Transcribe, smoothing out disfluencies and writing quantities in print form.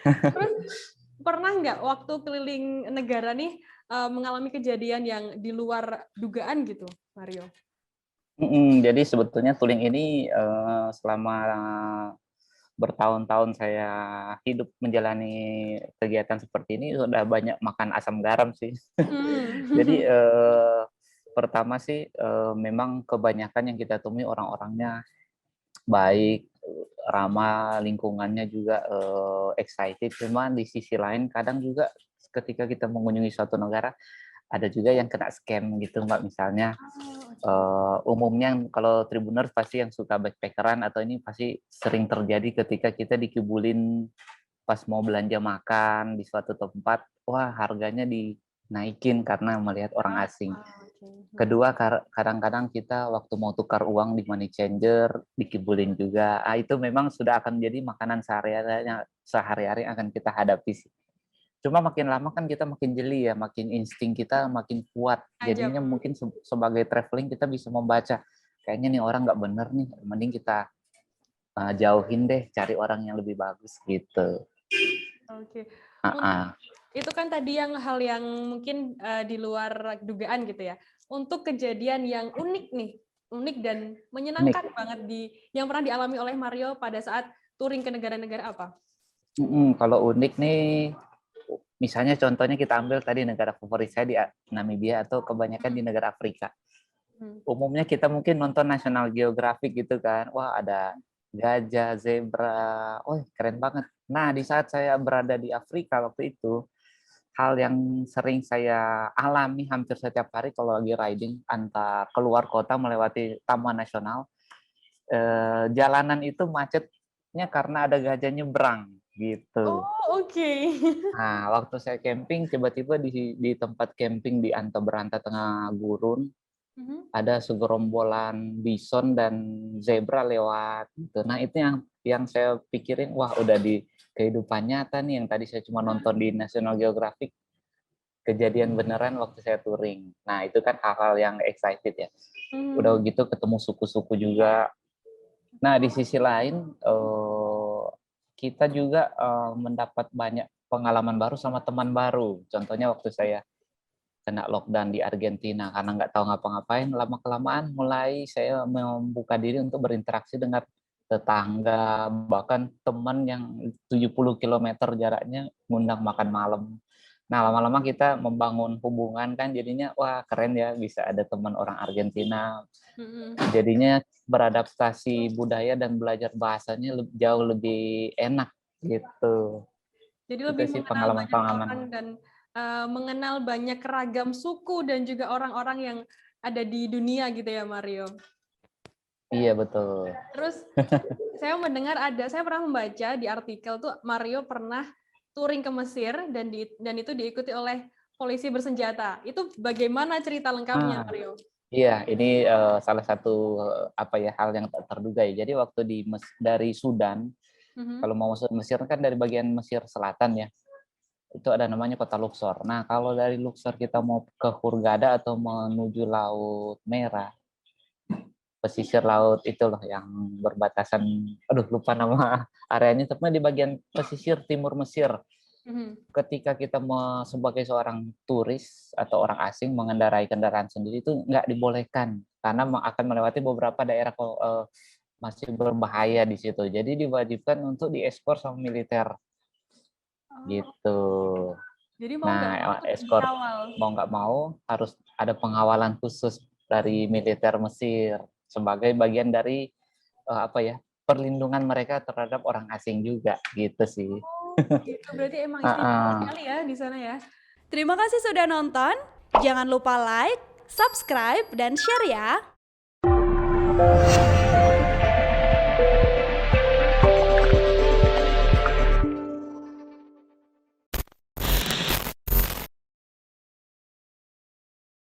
Terus pernah nggak waktu keliling negara nih, mengalami kejadian yang di luar dugaan gitu, Mario? Jadi sebetulnya touring ini, selama bertahun-tahun saya hidup menjalani kegiatan seperti ini sudah banyak makan asam garam sih. Jadi, Mmm. pertama sih, memang kebanyakan yang kita temui orang-orangnya baik, ramah, lingkungannya juga, excited. Cuman di sisi lain kadang juga ketika kita mengunjungi suatu negara, ada juga yang kena scam gitu, Mbak. Misalnya, Oh, oke. umumnya kalau Tribuners pasti yang suka backpacker atau ini pasti sering terjadi ketika kita dikibulin pas mau belanja makan di suatu tempat, wah harganya dinaikin karena melihat orang Ah, asing. oke. Mhm. Kedua, kadang-kadang kita waktu mau tukar uang di money changer dikibulin juga. Ah, itu memang sudah akan jadi makanan sehari-hari yang akan kita hadapi sih. Cuma makin lama kan kita makin jeli ya, makin insting kita makin kuat. Tajam. Jadinya mungkin sebagai traveling kita bisa membaca, kayaknya nih orang nggak bener nih, mending kita, jauhin deh, cari orang yang lebih bagus gitu. Oke. Untuk Heeh. itu kan tadi yang hal yang mungkin, di luar dugaan gitu ya. Untuk kejadian yang unik nih, unik dan Unik. menyenangkan banget yang pernah dialami oleh Mario pada saat touring ke negara-negara apa? Kalau unik nih, misalnya contohnya kita ambil tadi negara favorit saya di Namibia atau kebanyakan Mhm. di negara Afrika. Mhm. Umumnya kita mungkin nonton National Geographic gitu kan, wah ada gajah, zebra, wah keren banget. Nah, di saat saya berada di Afrika waktu itu, hal yang sering saya alami hampir setiap hari kalau lagi riding antar keluar kota melewati taman nasional, jalanan itu macetnya karena ada gajah nyebrang, gitu. Oh, oke. Nah, waktu saya camping tiba-tiba di tempat camping di anta beranta tengah gurun, Mhm. ada segerombolan bison dan zebra lewat gitu. Nah, itu yang saya pikirin, wah udah di kehidupan nyata nih yang tadi saya cuma nonton di National Geographic, kejadian beneran waktu saya touring. Nah, itu kan hal-hal yang excited ya. Udah Mmm. gitu ketemu suku-suku juga. Nah, di sisi lain, kita juga, mendapat banyak pengalaman baru sama teman baru. Contohnya waktu saya kena lockdown di Argentina karena nggak tahu ngapa-ngapain, lama-kelamaan mulai saya membuka diri untuk berinteraksi dengan tetangga, bahkan teman yang 70 kilometer jaraknya ngundang makan malam. Nah, lama-lama kita membangun hubungan kan jadinya, wah keren ya bisa ada teman orang Argentina. Mhm. Jadinya beradaptasi budaya dan belajar bahasanya jauh lebih enak gitu. Jadi Itu lebih sih mengenal banyak orang pengalaman-pengalaman. dan, mengenal banyak ragam suku dan juga orang-orang yang ada di dunia gitu ya, Mario? Iya betul. Terus saya pernah membaca di artikel tuh Mario pernah touring ke Mesir dan itu diikuti oleh polisi bersenjata. Itu bagaimana cerita lengkapnya, Ah. Mario? Iya, ini, salah satu, apa ya, hal yang tak terduga ya. Jadi waktu dari Sudan, Mhm. kalau mau masuk Mesir kan dari bagian Mesir Selatan ya, itu ada namanya kota Luxor. Nah, kalau dari Luxor kita mau ke Hurghada atau menuju Laut Merah, pesisir laut itu loh yang berbatasan, aduh lupa nama areanya, tapi di bagian pesisir timur Mesir. Mhm. Ketika kita sebagai seorang turis atau orang asing mengendarai kendaraan sendiri itu nggak dibolehkan, karena akan melewati beberapa daerah masih berbahaya di situ. Jadi diwajibkan untuk dieskor sama militer, Oh, gitu. jadi mau nggak mau Nah, tuh eskor dikawal. mau nggak mau harus ada pengawalan khusus dari militer Mesir, sebagai bagian dari, apa ya, perlindungan mereka terhadap orang asing juga, gitu sih. Oh, gitu. Berarti emang istimewa Heeh. sekali ya di sana ya. Terima kasih sudah nonton. Jangan lupa like, subscribe, dan share ya.